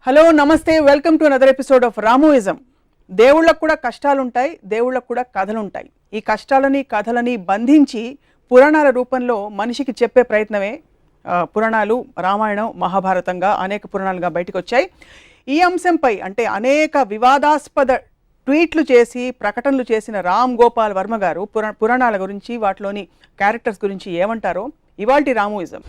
Hello నమస్తే, welcome to another episode of Ramoism. దేవుళ్ళకు కూడా కష్టాలుంటాయి, దేవుళ్ళకు కూడా కథలుంటాయి. ఈ కష్టాలని కథలని బంధించి పురాణాల రూపంలో మనిషికి చెప్పే ప్రయత్నమే పురాణాలు. రామాయణం, మహాభారతంగా అనేక పురాణాలుగా బయటకు వచ్చాయి. ఈ అంశంపై అంటే అనేక వివాదాస్పద ట్వీట్లు చేసి ప్రకటనలు చేసిన రామ్ గోపాల్ వర్మ గారు పురాణాల గురించి, వాటిలోని క్యారెక్టర్స్ గురించి ఏమంటారో ఇవాల్టి రామోయిజం.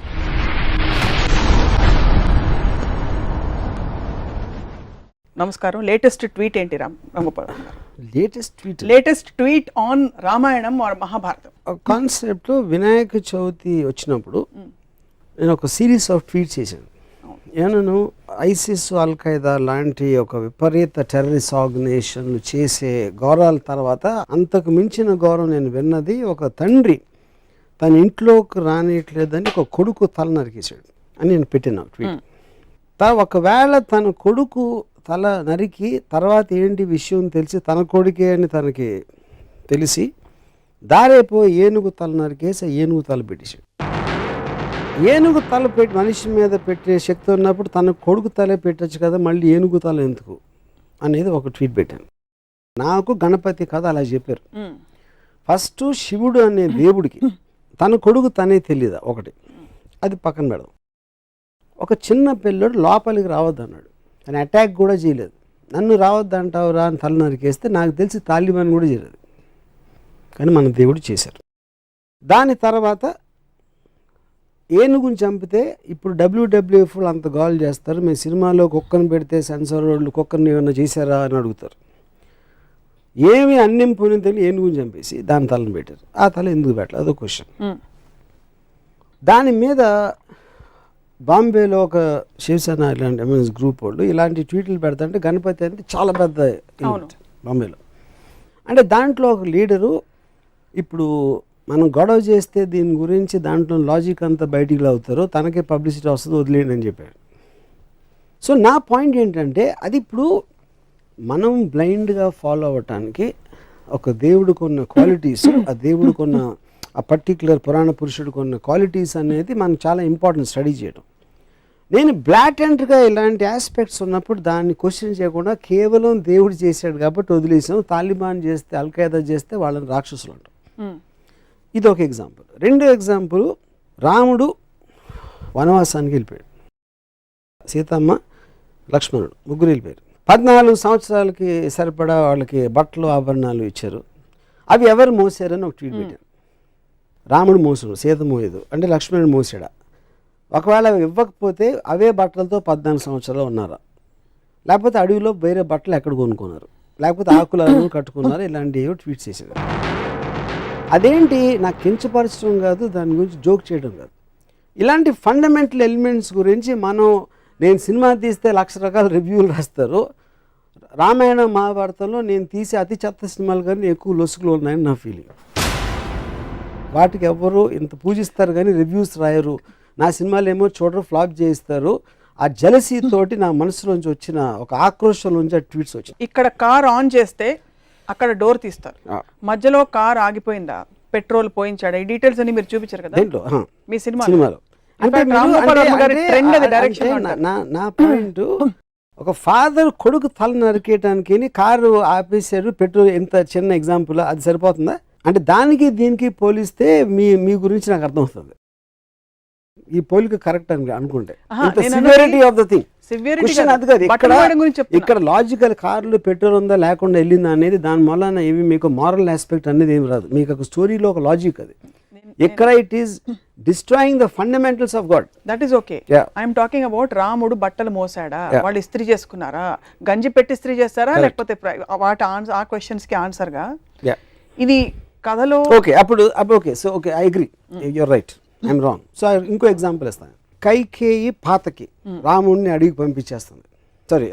నమస్కారం. లేటెస్ట్ ట్వీట్ ఏంటి రామగోపాల్ గారు? Latest tweet on Ramayanam or Mahabharatam concept. Vinayaka Chavithi వచ్చినప్పుడు నేను ఒక సిరీస్ ఆఫ్ ట్వీట్స్ చేశాను. ఏమన్నాను, ఐసిస్, అల్ ఖైదా లాంటి ఒక విపరీత టెర్రరిస్ట్ ఆర్గనైజేషన్లు చేసే గౌరవాల తర్వాత అంతకు మించిన గౌరవం నేను విన్నది, ఒక తండ్రి తన ఇంట్లోకి రానియట్లేదని ఒక కొడుకు తల నరికేశాడు అని నేను పెట్టిన ట్వీట్. ఒకవేళ తన కొడుకు తల నరికి తర్వాత ఏంటి విషయం తెలిసి తన కొడుకే అని తనకి తెలిసి దారేపో ఏనుగు తల నరికేసి ఏనుగు తల పెట్టేశాడు. ఏనుగు తల పెట్టి మనిషి మీద పెట్టే శక్తి ఉన్నప్పుడు తన కొడుకు తలే పెట్టచ్చు కదా, మళ్ళీ ఏనుగు తల ఎందుకు అనేది ఒక ట్వీట్ పెట్టాను. నాకు గణపతి కథ అలా చెప్పారు. ఫస్ట్ శివుడు అనే దేవుడికి తన కొడుకు తనే తెలియదా ఒకటి, అది పక్కన పెడదాం. ఒక చిన్న పిల్లడు లోపలికి రావద్దు అన్నాడు, ఆయన అటాక్ కూడా చేయలేదు. నన్ను రావద్దు అంటావురా అని తల నరికేస్తే నాకు తెలిసి తాలిబాన్ కూడా చేయలేదు, కానీ మన దేవుడు చేశారు. దాని తర్వాత ఏనుగుని చంపితే ఇప్పుడు WWF అంత గోల్ చేస్తారు, మేము సినిమాలో కుక్కను పెడితే సెన్సార్ వాళ్ళు కుక్కర్ని ఏమన్నా చేశారా అని అడుగుతారు. ఏమి అన్నం పోయిన తెలియ ఏనుగుని చంపేసి దాని తలను పెట్టారు. ఆ తల ఎందుకు పెట్టలేదు అదో క్వశ్చన్. దాని మీద బాంబేలో ఒక శివసేన ఇలాంటి ఎంఎస్ గ్రూప్ వాళ్ళు ఇలాంటి ట్వీట్లు పెడతాంటే గణపతి అంటే చాలా పెద్ద ఈవెంట్ బాంబేలో. అంటే దాంట్లో ఒక లీడరు ఇప్పుడు మనం గొడవ చేస్తే దీని గురించి దాంట్లో లాజిక్ అంతా బయటికి అవుతారో తనకే పబ్లిసిటీ వస్తుంది, వదిలేయండి అని చెప్పాడు. సో నా పాయింట్ ఏంటంటే అది ఇప్పుడు మనం బ్లైండ్గా ఫాలో అవ్వటానికి ఒక దేవుడికి ఉన్న క్వాలిటీస్, ఆ దేవుడికి ఉన్న ఆ పర్టిక్యులర్ పురాణ పురుషుడికి ఉన్న క్వాలిటీస్ అనేది మనకు చాలా ఇంపార్టెంట్ స్టడీ చేయడం. నేను బ్లాటెంట్గా ఇలాంటి ఆస్పెక్ట్స్ ఉన్నప్పుడు దాన్ని క్వశ్చన్ చేయకుండా కేవలం దేవుడు చేశాడు కాబట్టి వదిలేసాం, తాలిబాన్ చేస్తే అల్ ఖైదా చేస్తే వాళ్ళని రాక్షసులు అంటాం. ఇది ఒక ఎగ్జాంపుల్. రెండో ఎగ్జాంపుల్, రాముడు వనవాసానికి వెళ్ళిపోయాడు, సీతమ్మ లక్ష్మణుడు ముగ్గురు వెళ్ళిపోయారు. 14 సంవత్సరాలకి సరిపడా వాళ్ళకి బట్టలు ఆభరణాలు ఇచ్చారు. అవి ఎవరు మోసారని ఒక ట్వీట్ పెట్టారు. రాముడు మోసుడు, సీత మోయదు అంటే లక్ష్మణుడు మోసాడా? ఒకవేళ ఇవ్వకపోతే అవే బట్టలతో 14 సంవత్సరాలు ఉన్నారా? లేకపోతే అడవిలో వేరే బట్టలు ఎక్కడ కొనుక్కున్నారు? లేకపోతే ఆకులను కట్టుకున్నారు? ఇలాంటివి ట్వీట్స్ చేశారు. అదేంటి, నాకు కించపరచడం కాదు, దాని గురించి జోక్ చేయడం కాదు. ఇలాంటి ఫండమెంటల్ ఎలిమెంట్స్ గురించి నేను సినిమా తీస్తే 1,00,000 రకాల రివ్యూలు రాస్తారు. రామాయణ మహాభారతంలో నేను తీసే అతి చెత్త సినిమాలు కానీ ఎక్కువ లొసుగులు ఉన్నాయని నా ఫీలింగ్. వాటికి ఎవరు ఇంత పూజిస్తారు కానీ రివ్యూస్ రాయరు. నా సినిమాలు ఏమో చూడరు, ఫ్లాప్ చేయిస్తారు. ఆ జలసీ తోటి నా మనసులోంచి వచ్చిన ఒక ఆక్రోషం నుంచి ట్వీట్స్ వచ్చాయి. ఇక్కడ కార్ ఆన్ చేస్తే అక్కడ డోర్ తీస్తారు, మధ్యలో కార్ ఆగిపోయిందా, పెట్రోల్ పోయించాడా, ఈ డీటెయిల్స్ అని మీరు చూపించారు కదా మీ సినిమాలో. అంటే నా పాయింట్, ఒక ఫాదర్ కొడుకు తల నరికేయటానికి కారు ఆపేశారు, పెట్రోల్. ఎంత చిన్న ఎగ్జాంపుల్, అది సరిపోతుందా? అంటే దానికి దీనికి పోలిస్తే మీ గురించి నాకు అర్థమవుతుంది. ఈ పోలిక కరెక్ట్ అని అనుకుంటే సివియారిటీ ఆఫ్ ద థింగ్ అది కాదు. ఇక్కడ లాజికల్ కార్లు పెట్రోల్ ఉందా లేకుండా వెళ్ళిందా అనేది దాని వలన ఏమి మీకు మారల్ ఆస్పెక్ట్ అనేది ఏమి రాదు. మీకు ఒక స్టోరీలో ఒక లాజిక్ అది. ఇక్కడ it is destroying the fundamentals of God. That is okay. I'm talking about రాముడు బట్టలు మోసాడా, వాళ్ళు ఇస్త్రీ చేసుకున్నారా, గంజి పెట్టి ఇస్త్రీ చేస్తారా, లేకపోతే వాటి ఆ క్వశ్చన్స్ కి ఆన్సర్ గా ఇది కథలో ఓకే. అప్పుడు okay, so okay, I agree, you're right, I'm wrong. So ఇంకో ఎగ్జాంపుల్ ఇస్తాను. కైకేయి పాతకి రాముడిని అడిగి పంపించేస్తుంది,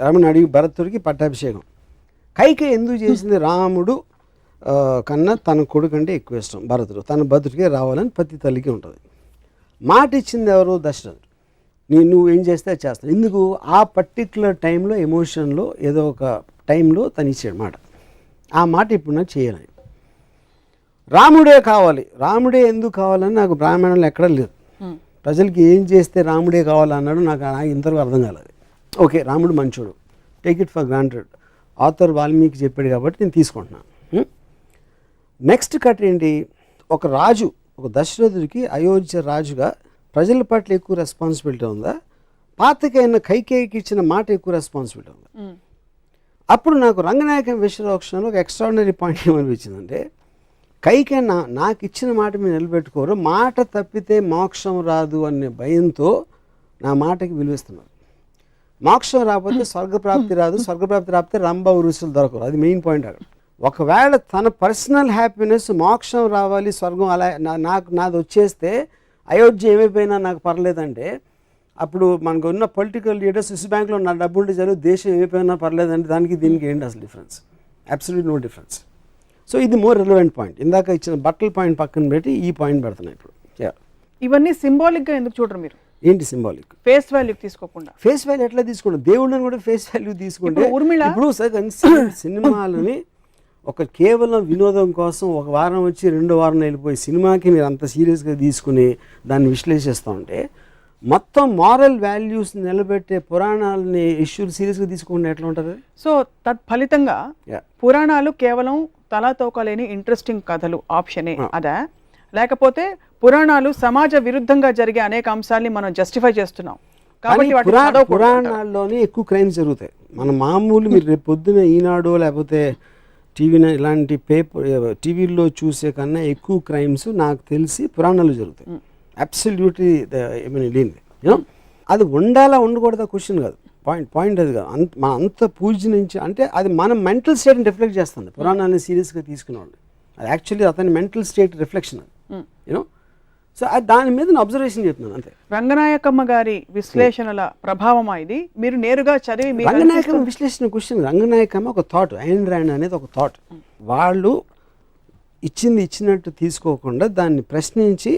రాముడిని అడిగి భరతుడికి పట్టాభిషేకం. కైకేయి ఎందుకు చేసింది? రాముడు కన్నా తన కొడుకు అంటే ఎక్కువ ఇష్టం భరతుడు, తన భద్రుడికే రావాలని ప్రతి తల్లికి ఉంటుంది. మాట ఇచ్చింది ఎవరు? దశరథుడు. నువ్వు ఏం చేస్తే అది చేస్తాను. ఎందుకు? ఆ పర్టిక్యులర్ టైంలో ఎమోషన్లో ఏదో ఒక టైంలో తను ఇచ్చాడు మాట. ఆ మాట ఇప్పుడు నాకు చేయాలని. రాముడే కావాలి, రాముడే ఎందుకు కావాలని నాకు బ్రాహ్మణులు ఎక్కడ లేదు. ప్రజలకి ఏం చేస్తే రాముడే కావాలన్నాడు నాకు ఇంతవరకు అర్థం కాలేదు. ఓకే రాముడు మంచోడు, take it for granted, author Valmiki చెప్పాడు కాబట్టి నేను తీసుకుంటున్నాను. నెక్స్ట్ కట్ ఏంటి, ఒక రాజు, ఒక దశరథుడికి అయోధ్య రాజుగా ప్రజల పట్ల ఎక్కువ రెస్పాన్సిబిలిటీ ఉందా, పాతకైన కైకేయికి ఇచ్చిన మాట ఎక్కువ రెస్పాన్సిబిలిటీ ఉందా? అప్పుడు నాకు రంగనాయకం విశ్వరోక్షణలో ఒక ఎక్స్ట్రాడినరీ పాయింట్ ఏమనిపించిందంటే, కైకే నాకు ఇచ్చిన మాట మీరు నిలబెట్టుకోరు, మాట తప్పితే మోక్షం రాదు అనే భయంతో నా మాటకి విలువిస్తున్నారు. మోక్షం రాకపోతే స్వర్గప్రాప్తి రాదు, స్వర్గప్రాప్తి రాకపోతే రంభ ఉరుసులు దొరకరు. అది మెయిన్ పాయింట్ అక్కడ. ఒకవేళ తన పర్సనల్ హ్యాపీనెస్ మోక్షం రావాలి, స్వర్గం అలా నాది వచ్చేస్తే అయోధ్య ఏమైపోయినా నాకు పర్లేదంటే, అప్పుడు మనకు ఉన్న పొలిటికల్ లీడర్స్ స్విస్ బ్యాంక్లో నా డబ్బు ఉంటే చాలు, దేశం ఏమైపోయినా పర్లేదంటే దానికి దీనికి ఏంటి అసలు difference? Absolute no difference. So ఇది మోర్ రిలవెంట్ పాయింట్. ఇందాక ఇచ్చిన బట్టల పాయింట్ పక్కన పెట్టి ఈ పాయింట్ పెడుతున్నాయి ఇప్పుడు. ఇవన్నీ సింబాలిక్గా ఎందుకు చూడరు మీరు? ఏంటి సింబాలిక్? ఫేస్ వాల్యూ తీసుకోకుండా. ఫేస్ వాల్యూ ఎట్లా తీసుకుంటాం? దేవుళ్ళని కూడా ఫేస్ వాల్యూ తీసుకుంటే ఇప్పుడు సినిమాలని ఒక కేవలం వినోదం కోసం ఒక వారం వచ్చి 2 వారం వెళ్ళిపోయి సినిమాకి మీరు అంత సీరియస్గా తీసుకుని దాన్ని విశ్లేషిస్తూ ఉంటే, మొత్తం మారల్ వాల్యూస్ నిలబెట్టే పురాణాలని ఇష్యూలు సీరియస్గా తీసుకుంటే ఎట్లా ఉంటుంది? సో తత్ఫలితంగా పురాణాలు కేవలం తలాతోకలేని ఇంట్రెస్టింగ్ కథలు ఆప్షనే అదా, లేకపోతే పురాణాలు సమాజ విరుద్ధంగా జరిగే అనేక అంశాలని మనం జస్టిఫై చేస్తున్నాం కాబట్టి పురాణాల్లోనే ఎక్కువ క్రైమ్స్ జరుగుతాయి. మన మామూలు మీరు రేపు పొద్దున ఈనాడు లేకపోతే టీవీన ఇలాంటి టీవీల్లో చూసే కన్నా ఎక్కువ క్రైమ్స్ నాకు తెలిసి పురాణాలు జరుగుతాయి. అబ్సల్యూట్లీ లేనిది. అది ఉండాలా ఉండకూడదా క్వశ్చన్ కాదు, పాయింట్ అది కాదు. మన అంత పూజ నుంచి అంటే అది మన మెంటల్ స్టేట్ని రిఫ్లెక్ట్ చేస్తుంది. పురాణాలని సీరియస్గా తీసుకునేవాళ్ళు అది యాక్చువల్లీ అతని మెంటల్ స్టేట్ రిఫ్లెక్షన్ అది, యూనో. సో దాని మీద నేను అబ్జర్వేషన్ చెప్తున్నాను అంతే. రంగనాయకమ్మ గారి విశ్లేషణల ప్రభావమా ఇది? మీరు నేరుగా చదివి రంగనాయకమ్మ విశ్లేషణ క్వశ్చన్, రంగనాయకమ్మ ఒక థాట్, ఐన్ ర్యాండ్ అనేది ఒక థాట్. వాళ్ళు ఇచ్చినట్టు తీసుకోకుండా దాన్ని ప్రశ్నించి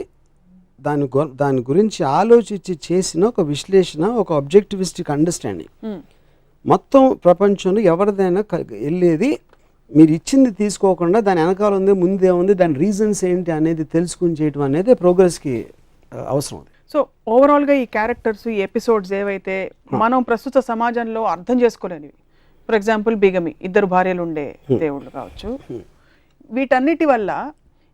దాని గురించి ఆలోచించి చేసిన ఒక విశ్లేషణ, ఒక ఆబ్జెక్టివిస్టిక్ అండర్స్టాండింగ్. మొత్తం ప్రపంచంలో ఎవరిదైనా వెళ్ళేది మీరు ఇచ్చింది తీసుకోకుండా దాని వెనకాల ఉంది, ముందే ఉంది, దాని రీజన్స్ ఏంటి అనేది తెలుసుకుని చేయటం అనేది ప్రోగ్రెస్కి అవసరం. సో ఓవరాల్గా ఈ క్యారెక్టర్స్, ఈ ఎపిసోడ్స్ ఏవైతే మనం ప్రస్తుత సమాజంలో అర్థం చేసుకోలేనివి, ఫర్ ఎగ్జాంపుల్ బిగమి, 2 భార్యలు ఉండే దేవుళ్ళు కావచ్చు, వీటన్నిటి వల్ల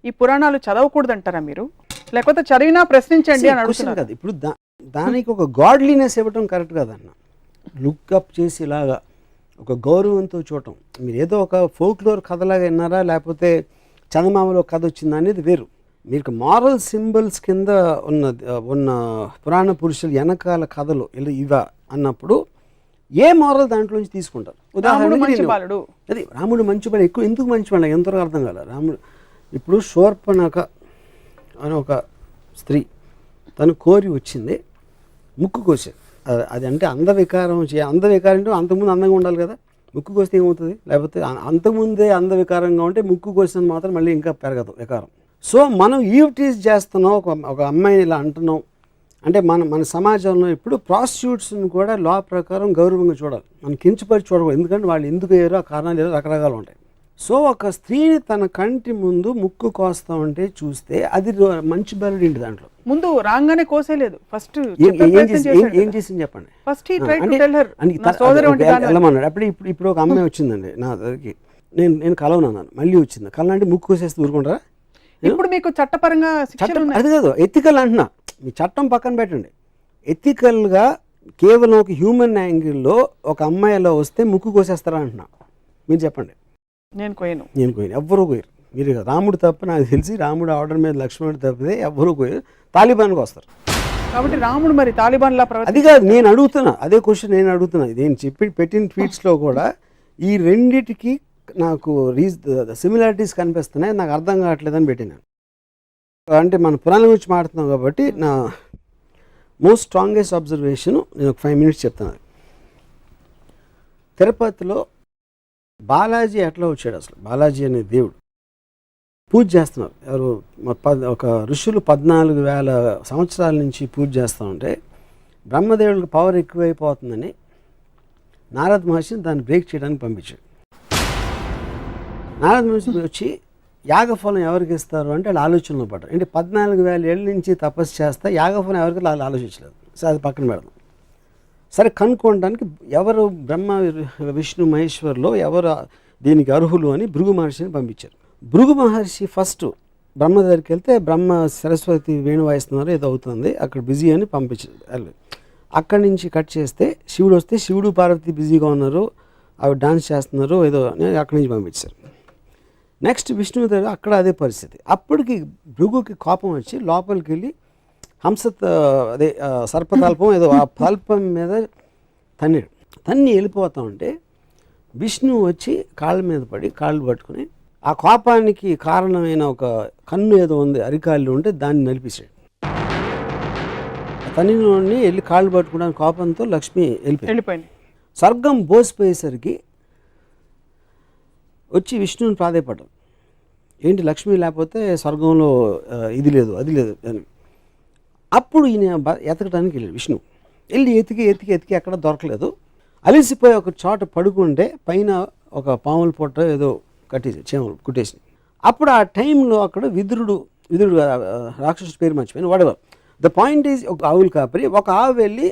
ఈ పురాణాలు చదవకూడదంటారా మీరు? లేకపోతే చదివినా ప్రశ్నించండి అని అడుగుతున్నారు కదా. ఇప్పుడు దానికి ఒక గాడ్లీనెస్ ఇవ్వటం కరెక్ట్ కాదన్న. లుక్అప్ చేసి ఇలాగా ఒక గౌరవంతో చూడటం. మీరు ఏదో ఒక ఫోక్లోర్ కథలాగా విన్నారా, లేకపోతే చందమామలో కథ వచ్చిందా అనేది వేరు. మీకు మారల్ సింబల్స్ కింద ఉన్న పురాణ పురుషులు వెనకాల కథలు ఇవా అన్నప్పుడు ఏ మారల్ దాంట్లోంచి తీసుకుంటారు? ఉదాహరణకు అది రాముడు మంచివాడు, ఎక్కువ ఎందుకు మంచివాడు ఎంతవరకు అర్థం కాలే. రాముడు ఇప్పుడు శూర్పణఖ అని ఒక స్త్రీ, తను కోరి వచ్చింది, ముక్కు కోసారు. అది అంటే అందవికారం అంటే అంతకుముందు అందంగా ఉండాలి కదా, ముక్కు కోస్తే ఏమవుతుంది? లేకపోతే అంతకుముందే అందవికారంగా ఉంటే ముక్కు కోసిన మాత్రం మళ్ళీ ఇంకా పెరగదు వికారం. సో మనం ఈవ్టీజ్ చేస్తున్నాం, ఒక అమ్మాయిని ఇలా అంటున్నాం అంటే మన సమాజంలో ఇప్పుడు ప్రాస్టిట్యూట్స్ని కూడా లా ప్రకారం గౌరవంగా చూడాలి, మనం కించపరిచి చూడకూడదు. ఎందుకంటే వాళ్ళు ఎందుకు అయ్యారో ఆ కారణాలు ఏదో రకరకాలు ఉంటాయి. సో ఒక స్త్రీని తన కంటి ముందు ముక్కు కోస్తా ఉంటే చూస్తే అది మంచి బెరడు ఇంటి దాంట్లో ముందు రాగానే కోసేలేదు, ఫస్ట్ ఏం చేసింది చెప్పండి. వెళ్ళమన్నాడు. ఇప్పుడు ఒక అమ్మాయి వచ్చిందండి నా దగ్గరికి, నేను కలవనన్నాను, మళ్ళీ వచ్చింది కలంటే ముక్కు కోసేస్తే ఊరుకుంటారా? ఇప్పుడు మీకు చట్టపరంగా అది కాదు, ఎథికల్ అంటున్నా. మీ చట్టం పక్కన పెట్టండి, ఎథికల్గా కేవలం ఒక హ్యూమన్ యాంగిల్లో ఒక అమ్మాయి అలా వస్తే ముక్కు కోసేస్తారా అంటున్నా. మీరు చెప్పండి. నేను కోయను, ఎవ్వరూ కోయరు. మీరు రాముడు తప్ప నాకు తెలిసి రాముడు ఆర్డర్ మీద లక్ష్మణుడు తప్పితే ఎవ్వరూ కోయరు. తాలిబాన్కి వస్తారు కాబట్టి రాముడు మరి తాలిబాన్ లా అది కాదు నేను అడుగుతున్నా, అదే క్వశ్చన్ నేను అడుగుతున్నా. నేను పెట్టిన ట్వీట్స్లో కూడా ఈ రెండిటికి నాకు సిమిలారిటీస్ కనిపిస్తున్నాయి, నాకు అర్థం కావట్లేదని పెట్టినాను. అంటే మన పురాణం గురించి మాట్లాడుతున్నాం కాబట్టి నా మోస్ట్ స్ట్రాంగెస్ట్ అబ్జర్వేషన్ నేను ఒక 5 minutes చెప్తాను. తిరుపతిలో బాలాజీ ఎట్లా వచ్చాడు? అసలు బాలాజీ అనే దేవుడు పూజ చేస్తున్నారు. ఎవరు ఒక ఋషులు 14,000 సంవత్సరాల నుంచి పూజ చేస్తూ ఉంటే బ్రహ్మదేవుడికి పవర్ ఎక్కువైపోతుందని నారద మహర్షిని దాన్ని బ్రేక్ చేయడానికి పంపించాడు. నారద మహర్షి వచ్చి యాగఫలం ఎవరికి ఇస్తారు అంటే వాళ్ళు ఆలోచనలో పడ్డారు. అంటే 14,000 ఏళ్ళ నుంచి తపస్సు చేస్తే యాగఫలం ఎవరికి వాళ్ళు ఆలోచించలేదు. సో అది పక్కన పెడదాం. సరే కనుక్కోవడానికి ఎవరు బ్రహ్మ విష్ణు మహేశ్వర్లో ఎవరు దీనికి అర్హులు అని భృగు మహర్షిని పంపించారు. భృగు మహర్షి ఫస్ట్ బ్రహ్మ దగ్గరికి వెళ్తే బ్రహ్మ సరస్వతి వేణు వాయిస్తున్నారు ఏదో అవుతుంది అక్కడ బిజీ అని పంపించారు. అక్కడి నుంచి కట్ చేస్తే శివుడు వస్తే శివుడు పార్వతి బిజీగా ఉన్నారు, అవి డాన్స్ చేస్తున్నారు ఏదో అని అక్కడి నుంచి పంపించారు. నెక్స్ట్ విష్ణువు దగ్గర అక్కడ అదే పరిస్థితి. అప్పటికి భృగుకి కోపం వచ్చి లోపలికి వెళ్ళి హంస అదే సర్పతల్పం ఏదో ఆ తల్పం మీద తన్ని వెళ్ళిపోతా ఉంటే విష్ణువు వచ్చి కాళ్ళ మీద పడి కాళ్ళు పట్టుకుని ఆ కోపానికి కారణమైన ఒక కన్ను ఏదో ఉంది అరికాళ్ళు ఉంటే దాన్ని నలిపేశాడు. తన్నిని వెళ్ళి కాళ్ళు పట్టుకోవడానికి కోపంతో లక్ష్మి వెళ్ళిపోయింది. స్వర్గం బోసిపోయేసరికి వచ్చి విష్ణువుని ప్రాధేయపడ్డారు. ఏంటి లక్ష్మి లేకపోతే స్వర్గంలో ఇది లేదు అది లేదు అని. అప్పుడు ఈయన ఎతకడానికి వెళ్ళాడు విష్ణు. వెళ్ళి ఎతికి ఎక్కడ దొరకలేదు. అలిసిపోయి ఒక చోట పడుకుంటే పైన ఒక పాముల పొట్ట ఏదో కట్టేసి చేమలు కుట్టేసి. అప్పుడు ఆ టైంలో అక్కడ విదురుడు రాక్షసుడి పేరు మర్చిపోయిన వాడెవర్. ద పాయింట్ ఈజ్ ఒక ఆవులు కాపరి ఒక ఆవు వెళ్ళి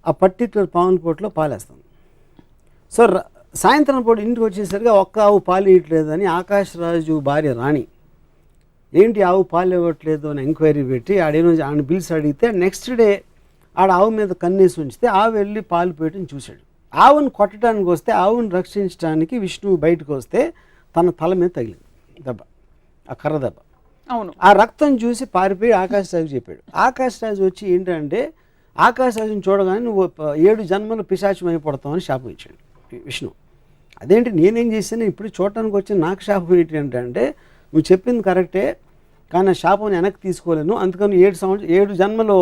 ఆ పర్టికులర్ పాముల పొట్టలో పాలేస్తాం. సో సాయంత్రం పూట ఇంటికి వచ్చేసరికి ఒక్క ఆవు పాలు ఇవ్వట్లేదని ఆకాశరాజు భార్య రాణి ఏంటి ఆవు పాలు ఇవ్వట్లేదు అని ఎంక్వైరీ పెట్టి ఆడ బిల్స్ అడిగితే నెక్స్ట్ డే ఆడ ఆవు మీద కన్నేసి ఉంచితే ఆవు వెళ్ళి పాలు పోయటం చూశాడు. ఆవును కొట్టడానికి వస్తే ఆవును రక్షించడానికి విష్ణువు బయటకు వస్తే తన తల మీద తగిలింది దెబ్బ, ఆ కర్ర దెబ్బ. అవును. ఆ రక్తం చూసి పారిపోయి ఆకాశరాజు చెప్పాడు. ఆకాశరాజు వచ్చి ఏంటంటే ఆకాశరాజుని చూడగానే నువ్వు 7 జన్మలు పిశాచం అయిపోతామని శాపం ఇచ్చాడు విష్ణు. అదేంటి నేనేం చేశాను ఇప్పుడు చూడటానికి వచ్చి నాకు శాపం ఏంటి అంటే నువ్వు చెప్పింది కరెక్టే కానీ ఆ శాపం వెనక్కి తీసుకోలేను, అందుకని 7 జన్మలు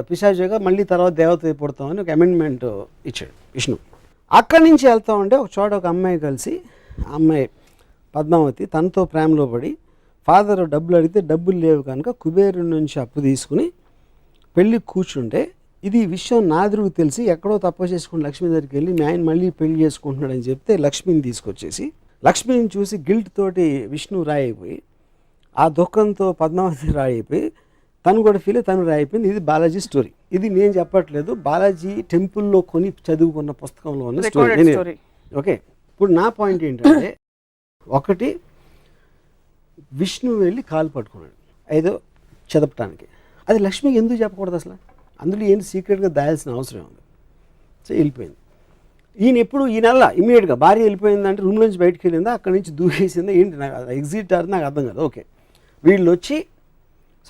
పిశాచగా మళ్ళీ తర్వాత దేవత అయిపోతామని ఒక అమెండ్మెంట్ ఇచ్చాడు విష్ణు. అక్కడి నుంచి వెళ్తా ఉంటే ఒక చోట ఒక అమ్మాయి కలిసి ఆ అమ్మాయి పద్మావతి తనతో ప్రేమలో పడి ఫాదర్ డబ్బులు అడిగితే డబ్బులు లేవు కనుక కుబేరు నుంచి అప్పు తీసుకుని పెళ్ళికి కూర్చుంటే ఇది విషయం నాదురుకు తెలిసి ఎక్కడో తప్పు చేసుకుని లక్ష్మి దగ్గరికి వెళ్ళి మీ ఆయన మళ్ళీ పెళ్లి చేసుకుంటున్నాడని చెప్తే లక్ష్మిని తీసుకొచ్చేసి లక్ష్మిని చూసి గిల్ట్ తోటి విష్ణు రాయిపోయి ఆ దుఃఖంతో పద్మావతి రాయిపోయి తను కూడా ఫీల్ తను రాయిపోయింది. ఇది బాలాజీ స్టోరీ. ఇది నేను చెప్పట్లేదు, బాలాజీ టెంపుల్లో కొని చదువుకున్న పుస్తకంలో ఉన్న స్టోరీ. ఓకే, ఇప్పుడు నా పాయింట్ ఏంటంటే ఒకటి విష్ణు వెళ్ళి కాలు పట్టుకున్నాడు ఏదో చదపటానికి. అది లక్ష్మికి ఎందుకు చెప్పకూడదు అసలు? అందులో ఏంటి సీక్రెట్గా దాయాల్సిన అవసరం ఉంది. సో వెళ్ళిపోయింది. ఈయన ఎప్పుడు ఈ నెల ఇమీడియట్గా భార్య వెళ్ళిపోయిందంటే రూమ్ నుంచి బయటకు వెళ్ళిందా అక్కడి నుంచి దూకేసిందా ఏంటి నాకు ఎగ్జిట్ అది నాకు అర్థం కాదు. ఓకే, వీళ్ళు వచ్చి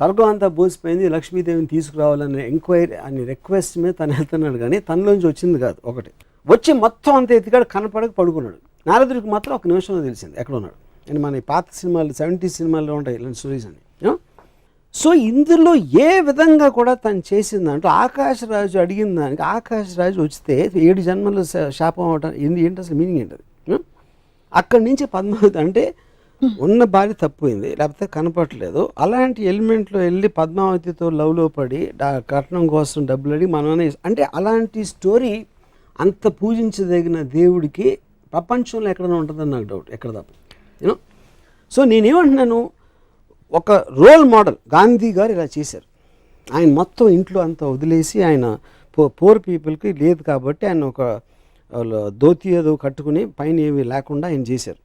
స్వర్గం అంతా బోసిపోయింది లక్ష్మీదేవిని తీసుకురావాలనే ఎంక్వైరీ అని రిక్వెస్ట్ మీద తను వెళ్తున్నాడు కానీ తనలోంచి వచ్చింది కాదు. ఒకటి వచ్చి మొత్తం అంత ఎత్తికాడు కనపడక పడుకున్నాడు. నారదుడికి మాత్రం ఒక నిమిషంలో తెలిసింది ఎక్కడ ఉన్నాడు అని. మన పాత సినిమాలు 70s సినిమాల్లో ఉంటాయి ఇలాంటి స్టోరీస్ అని. సో ఇందులో ఏ విధంగా కూడా తను చేసిందంటూ ఆకాశరాజు అడిగిన దానికి ఆకాశరాజు వస్తే 7 జన్మలు శాపం అవటం ఏంటి అసలు మీనింగ్ ఏంటది? అక్కడి నుంచి పద్మావతి అంటే ఉన్న భార్య తప్పిపోయింది లేకపోతే కనపడలేదు అలాంటి ఎలిమెంట్లో వెళ్ళి పద్మావతితో లవ్లో పడి కట్నం కోసం డబ్బులు అడిగి మనమే అంటే అలాంటి స్టోరీ అంత పూజించదగిన దేవుడికి ప్రపంచంలో ఎక్కడైనా ఉంటుందని నాకు డౌట్. ఎక్కడ తప్ప యూనో. సో నేనేమంటున్నాను, ఒక రోల్ మోడల్ గాంధీ గారు ఇలా చేశారు. ఆయన మొత్తం ఇంట్లో అంతా వదిలేసి ఆయన పూర్ పీపుల్కి లేదు కాబట్టి ఆయన ఒక ధోతి ఏదో కట్టుకుని పైన ఏమీ లేకుండా ఆయన చేశారు.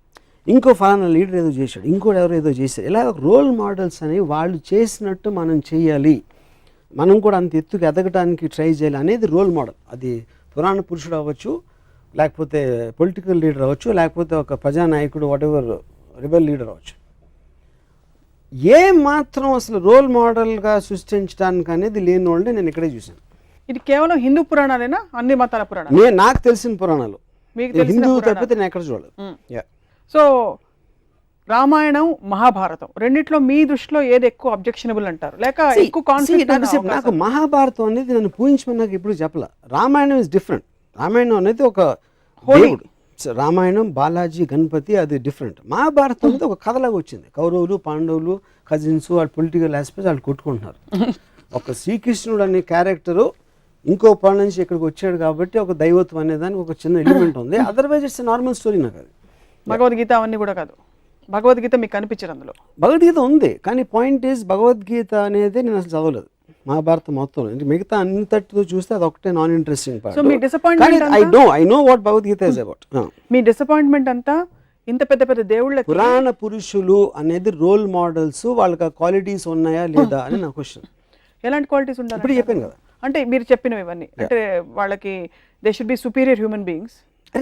ఇంకో ఫలానా లీడర్ ఏదో చేశాడు, ఇంకోటి ఎవరు ఏదో చేశారు. ఇలా రోల్ మోడల్స్ అని వాళ్ళు చేసినట్టు మనం చేయాలి, మనం కూడా అంత ఎత్తుకు ఎదగడానికి ట్రై చేయాలి అనేది రోల్ మోడల్. అది పురాణ పురుషుడు అవ్వచ్చు, లేకపోతే పొలిటికల్ లీడర్ అవ్వచ్చు, లేకపోతే ఒక ప్రజానాయకుడు వాటెవర్ రిబెల్ లీడర్ అవ్వచ్చు. ఏ మాత్రం అసలు రోల్ మోడల్గా సృష్టించడానికి అనేది లేని వాళ్ళని నేను ఇక్కడే చూశాను. ఇది కేవలం హిందూ పురాణాలేనా అన్ని మతాల పురాణాలు? నాకు తెలిసిన పురాణాలు హిందువు తప్పితే నేను ఎక్కడ చూడలేదు. సో రామాయణం మహాభారతం రెండిట్లో మీ దృష్టిలో ఏది ఎక్కువ అబ్జెక్షనబుల్ అంటారు లేక ఎక్కువ కాన్ఫ్లిక్ట్? నాకు మహాభారతం అనేది నన్ను పూజించమని నాకు ఇప్పుడు చెప్పలే. Ramayanam is different. రామాయణం అనేది ఒక దేవుడు, రామాయణం బాలాజీ గణపతి అది డిఫరెంట్. మహాభారతం అనేది ఒక కథలాగా వచ్చింది. కౌరవులు పాండవులు కజిన్స్ వాళ్ళు పొలిటికల్ ఆస్పెక్ట్స్ వాళ్ళు కొట్టుకుంటున్నారు. ఒక శ్రీకృష్ణుడు అనే క్యారెక్టరు ఇంకో పని నుంచి ఇక్కడికి వచ్చాడు కాబట్టి ఒక దైవత్వం అనేదానికి ఒక చిన్న ఎలిమెంట్ ఉంది. Otherwise it's normal story. నాకు అది భగవద్గీత అవన్నీ కూడా కాదు. భగవద్గీత మీకు కనిపించదు అందులో? భగవద్గీత ఉంది కానీ పాయింట్ ఈజ్ భగవద్గీత అనేది నేను అసలు చదవలేదు. మహాభారతం మొత్తం అంటే మిగతా అంతటితో చూస్తే అది ఒకటే non interesting so me part. Disappointment I know what Bhagavad Gita is about. Me disappointment అంతా ఇంత పెద్ద పెద్ద దేవుళ్ళకి పురాణ పురుషులు అనేది రోల్ మోడల్స్, వాళ్ళకి ఆ క్వాలిటీస్ ఉన్నాయా లేదా అని నా క్వశ్చన్. ఎలాంటి క్వాలిటీస్ ఉండాలి ఇప్పుడు చెప్పాను కదా, అంటే మీరు చెప్పినవి ఇవన్నీ అంటే వాళ్ళకి they should be superior human beings,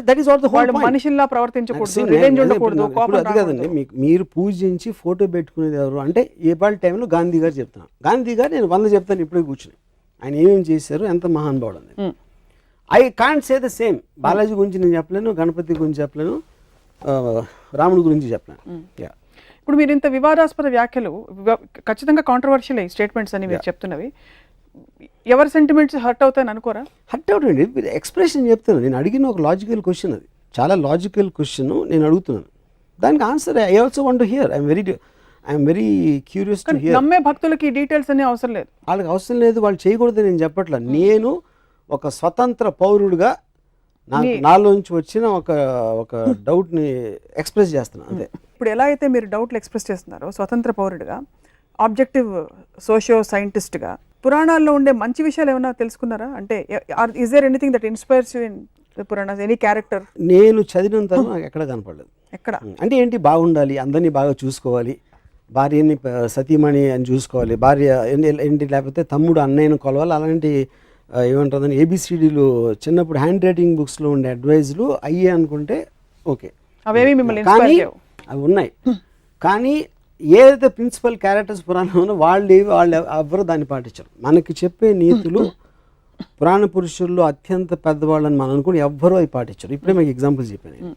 that is all the whole వాళ్ళు మనుషుల్లా ప్రవర్తించకూడదు, రివెంజ్ ఉండకూడదు, కోపం అది కదండి. మీరు పూజించి ఫోటో పెట్టుకునేది ఎవరు అంటే ఏపాటి టైంలో గాంధీ గారు చెప్తాను. గాంధీ గారు నేను 100 చెప్తాను ఇప్పుడే కూర్చుని, ఆయన ఏమేమి చేశారు, ఎంత మహానుభావుడు అని. I can't say the same. Balaji గురించి నేను చెప్పలేను, గణపతి గురించి చెప్పలేను, రాముడి గురించి చెప్పలేను. ఇప్పుడు మీరు ఇంత వివాదాస్పద వ్యాఖ్యలు ఖచ్చితంగా కాంట్రవర్షియల్ స్టేట్మెంట్స్ అని మీరు చెప్తున్నవి, ఎవరి సెంటిమెంట్స్ హర్ట్ అవుతాయని అనుకోరా? హర్ట్ అవుతుంది ఎక్స్ప్రెషన్ చెప్తాను. నేను అడిగిన ఒక లాజికల్ క్వశ్చన్, అది చాలా లాజికల్ క్వశ్చన్ నేను అడుగుతున్నాను, దానికి answer I also want to hear. I'm very curious to hear. నమ్మే భక్తులకి డీటెయిల్స్ అనే అవసరం లేదు, వాళ్ళకి అవసరం లేదు, వాళ్ళు చేయకూడదు నేను చెప్పట్లా. నేను ఒక స్వతంత్ర పౌరుడిగా నాలో నుంచి వచ్చిన ఒక డౌట్ని ఎక్స్ప్రెస్ చేస్తున్నాను అంతే. ఇప్పుడు ఎలా అయితే మీరు డౌట్లు ఎక్స్ప్రెస్ చేస్తున్నారో స్వతంత్ర పౌరుడిగా, ఆబ్జెక్టివ్ సోషియో సైంటిస్ట్గా, పురాణాల్లో ఉండే మంచి విషయాలు ఏమైనా తెలుసుకున్నారా? అంటే is there anything that inspires you in the Puranas, any character? నేను చదివినంత నాకు ఎక్కడ కనపడలేదు. ఎక్కడ అంటే ఏంటి, బాగుండాలి, అందరినీ బాగా చూసుకోవాలి, భార్యని సతీమణి అని చూసుకోవాలి, భార్య ఏంటి లేకపోతే తమ్ముడు అన్నయ్యను కొలవాలి, అలాంటి ఏమంటుందని ఏబిసిడీలు చిన్నప్పుడు హ్యాండ్ రైటింగ్ బుక్స్లో ఉండే అడ్వైజులు అయ్యే అనుకుంటే ఓకే, అవేవి మిమ్మల్ని కానీ అవి ఉన్నాయి. కానీ ఏదైతే ప్రిన్సిపల్ క్యారెక్టర్స్ పురాణంలో వాళ్ళు ఎవ్వరు దాన్ని పాటించరు. మనకి చెప్పే నీతులు పురాణ పురుషుల్లో అత్యంత పెద్దవాళ్ళని మనం అనుకుని ఎవ్వరూ అవి పాటించరు. ఇప్పుడే మీకు ఎగ్జాంపుల్స్ చెప్పాను.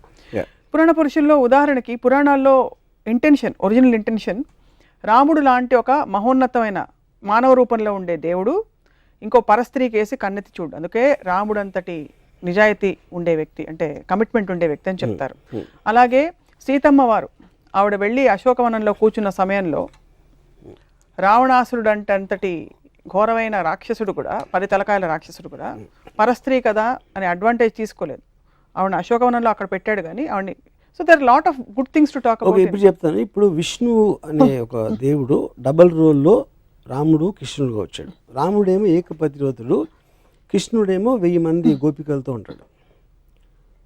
పురాణ పురుషుల్లో ఉదాహరణకి పురాణాల్లో ఇంటెన్షన్, ఒరిజినల్ ఇంటెన్షన్, రాముడు లాంటి ఒక మహోన్నతమైన మానవ రూపంలో ఉండే దేవుడు ఇంకో పరస్త్రీకి వేసి కన్నెత్తి చూడు, అందుకే రాముడు అంతటి నిజాయితీ ఉండే వ్యక్తి, అంటే కమిట్మెంట్ ఉండే వ్యక్తి అని చెప్తారు. అలాగే సీతమ్మ వారు ఆవిడ వెళ్ళి అశోకవనంలో కూర్చున్న సమయంలో రావణాసురుడు అంతటి ఘోరమైన రాక్షసుడు కూడా, 10 తలకాయల రాక్షసుడు కూడా పరస్త్రీ కదా అని అడ్వాంటేజ్ తీసుకోలేదు. ఆవిడ అశోకవనంలో అక్కడ పెట్టాడు కానీ ఆవిడని. So there lot of good things to talk about. ఇప్పుడు చెప్తాను. ఇప్పుడు విష్ణువు అనే ఒక దేవుడు డబల్ రోల్లో రాముడు కృష్ణుడుగా వచ్చాడు. రాముడేమో ఏకపతివ్రతుడు, కృష్ణుడేమో 1000 మంది గోపికలతో ఉంటాడు.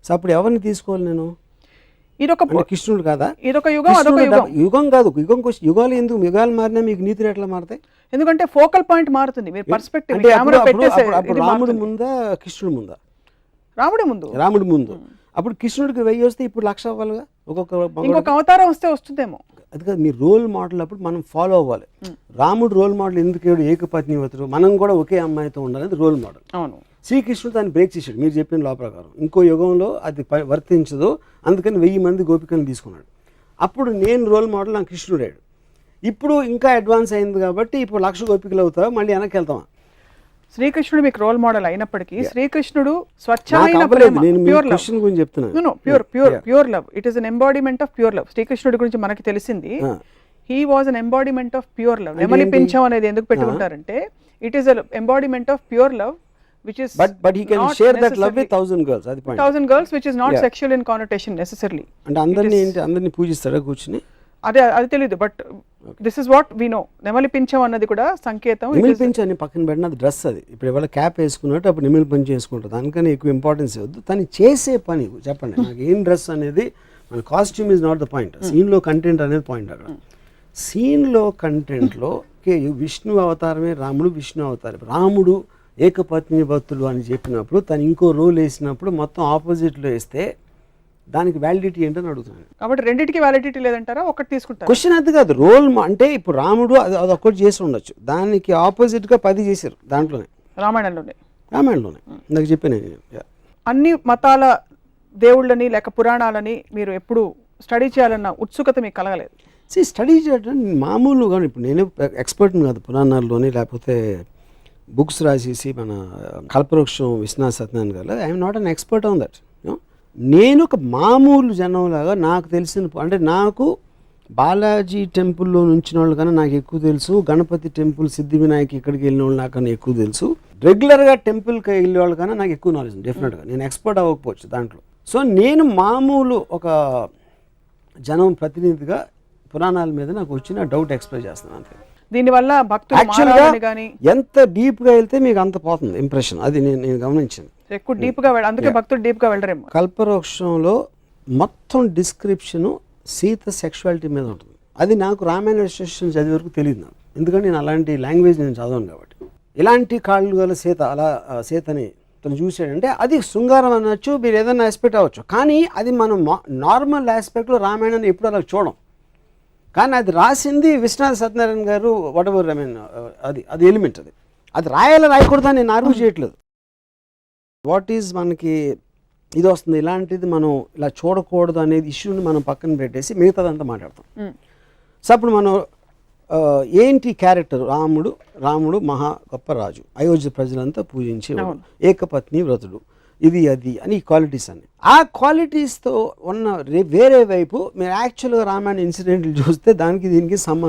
సో అప్పుడు ఎవరిని తీసుకోవాలి నేను? ఇదొక కృష్ణుడు కాదా? ఇదొక యుగం, అదొక యుగం. యుగం కాదు, యుగాలు ఎందుకు? యుగాలు మారినా మీకు నీతులు ఎట్లా మారుతాయి? ఎందుకంటే ఫోకల్ పాయింట్ మారుతుంది, మీరు పర్స్పెక్టివ్. అప్పుడు రాముడు ముందా కృష్ణుడు ముందా? రాముడి ముందు. అప్పుడు కృష్ణుడికి 1000 వస్తే ఇప్పుడు 1,00,000 అవ్వాలిగా. ఇంకొక అవతారం వస్తే వస్తుందేమో. అది కాదు, మీ రోల్ మోడల్ అప్పుడు మనం ఫాలో అవ్వాలి. రాముడు రోల్ మోడల్ ఎందుకు ఏకపత్నివ్రతుడు, మనం కూడా ఒకే అమ్మాయితో ఉండాలి రోల్ మోడల్. అవును, శ్రీకృష్ణుడు దాన్ని బ్రేక్ చేశాడు మీరు చెప్పిన లా ప్రకారం. ఇంకో యుగంలో అది వర్తించదు, అందుకని 1000 మంది గోపికలను తీసుకున్నాడు. అప్పుడు నేను రోల్ మోడల్, నాకు కృష్ణుడాడు. ఇప్పుడు ఇంకా అడ్వాన్స్ అయింది కాబట్టి ఇప్పుడు 1,00,000 గోపికలు అవుతావా, మళ్ళీ వెనక్కి వెళ్తామా? శ్రీకృష్ణుడు మీకు రోల్ మోడల్ అయినప్పటికీ శ్రీకృష్ణుడు స్వచ్ఛమైన pure love, it is an embodiment of pure love. శ్రీకృష్ణుడి గురించి మనకి తెలిసింది, he was an embodiment of pure love. నెమలి పింఛం అనేది ఎందుకు పెట్టుకుంటారంటే it is an embodiment of pure love, which is but he can share that love with 1,000 girls. అది point. 1,000 girls, which is not sexual in connotation necessarily. అంటే అందరిని పూజిస్తాడా కూర్చుని? అది తెలియదు, but this is what we know. నెమలి పింఛం అన్నది కూడా సంకేతం. నెమలి పింఛం అని పక్కన పెట్టిన అది డ్రెస్, అది ఇప్పుడు ఎవరు క్యాప్ వేసుకున్నట్టు అప్పుడు నెమలి పింఛం వేసుకుంటారు, దానికని ఎక్కువ ఇంపార్టెన్స్ ఇవ్వద్దు. తను చేసే పని చెప్పండి నాకు, ఏం డ్రెస్ అనేది మన costume is not the point, సీన్లో కంటెంట్ అనేది పాయింట్. అక్కడ సీన్లో కంటెంట్లో విష్ణు అవతారమే రాముడు, విష్ణు అవతారం. రాముడు ఏకపత్ని భక్తులు అని చెప్పినప్పుడు తను ఇంకో రోల్ వేసినప్పుడు మొత్తం ఆపోజిట్లో వేస్తే దానికి వ్యాలిడిటీ ఏంటని అడుగుతున్నాను. కాబట్టి రెండింటికి వ్యాలిడిటీ లేదంటారా, ఒకటి తీసుకుంటారు? క్వశ్చన్ అది కాదు, రోల్ అంటే ఇప్పుడు రాముడు అది ఒక్కటి చేసి ఉండొచ్చు, దానికి ఆపోజిట్గా 10 చేశారు దాంట్లోనే, రామాయణంలోనే నాకు చెప్పాను. అన్ని మతాల దేవుళ్ళని లేక పురాణాలని మీరు ఎప్పుడు స్టడీ చేయాలన్న ఉత్సుకత మీకు కలగలేదు? స్టడీ చేయడం మామూలుగా, ఇప్పుడు నేనే ఎక్స్పర్ట్ని కాదు పురాణాల్లోని, లేకపోతే బుక్స్ రాసేసి మన కల్పవృక్షం విశ్వనాథ సత్యనారాయణ గారు, I'm not an expert on that. నేను ఒక మామూలు జనంలాగా నాకు తెలిసిన, అంటే నాకు బాలాజీ టెంపుల్లో నుంచిన వాళ్ళు కన్నా నాకు ఎక్కువ తెలుసు, గణపతి టెంపుల్, సిద్ధి వినాయక్ ఇక్కడికి వెళ్ళిన వాళ్ళు నాకన్నా ఎక్కువ తెలుసు, రెగ్యులర్గా టెంపుల్కి వెళ్ళే వాళ్ళు కన్నా నాకు ఎక్కువ నాలెడ్జ్ ఉంది. డెఫినెట్గా నేను ఎక్స్పర్ట్ అవ్వకపోవచ్చు దాంట్లో. సో నేను మామూలు ఒక జనం ప్రతినిధిగా పురాణాల మీద నాకు వచ్చిన డౌట్ ఎక్స్ప్రెస్ చేస్తున్నాను అంతే. దీనివల్ల భక్తులు యాక్చువల్గా మారాలని కానీ ఎంత డీప్గా వెళ్తే మీకు అంత పోతుంది ఇంప్రెషన్. అది నేను గమనించింది. ఎక్కువ డీప్ గా అందుకే భక్తులు డీప్ గా వెళ్ళరేమో. కల్పవృక్షంలో మొత్తం డిస్క్రిప్షను సీత సెక్షువాలిటీ మీద ఉంటుంది. అది నాకు రామాయణ విశేషం చదివే వరకు తెలియదు నాకు, ఎందుకంటే నేను అలాంటి లాంగ్వేజ్ నేను చదవను కాబట్టి. ఇలాంటి కాళ్ళు గల సీత, అలా సీతని తను చూసాడంటే అది శృంగారం అనొచ్చు, మీరు ఏదైనా ఆస్పెక్ట్ అవ్వచ్చు, కానీ అది మనం నార్మల్ ఆస్పెక్ట్లో రామాయణాన్ని ఎప్పుడు అలా చూడం. కానీ అది రాసింది విశ్వనాథ సత్యనారాయణ గారు, వాట్ ఎవర్, ఐ మీన్ అది ఎలిమెంట్, అది రాయకూడదని నేను ఆర్గ్యూ చేయట్లేదు. వాట్ ఈజ్ మనకి ఇది వస్తుంది, ఇలాంటిది మనం ఇలా చూడకూడదు అనేది ఇష్యూని మనం పక్కన పెట్టేసి మిగతాదంతా మాట్లాడతాం. సో అప్పుడు మనం ఏంటి క్యారెక్టర్, రాముడు మహా గొప్ప రాజు, అయోధ్య ప్రజలంతా పూజించే ఏకపత్ని వ్రతుడు, ఇది అది అని క్వాలిటీస్ అన్ని. ఆ క్వాలిటీస్తో ఉన్న వేరే వైపు మీరు యాక్చువల్గా రామాయణ ఇన్సిడెంట్లు చూస్తే దానికి దీనికి సంబంధం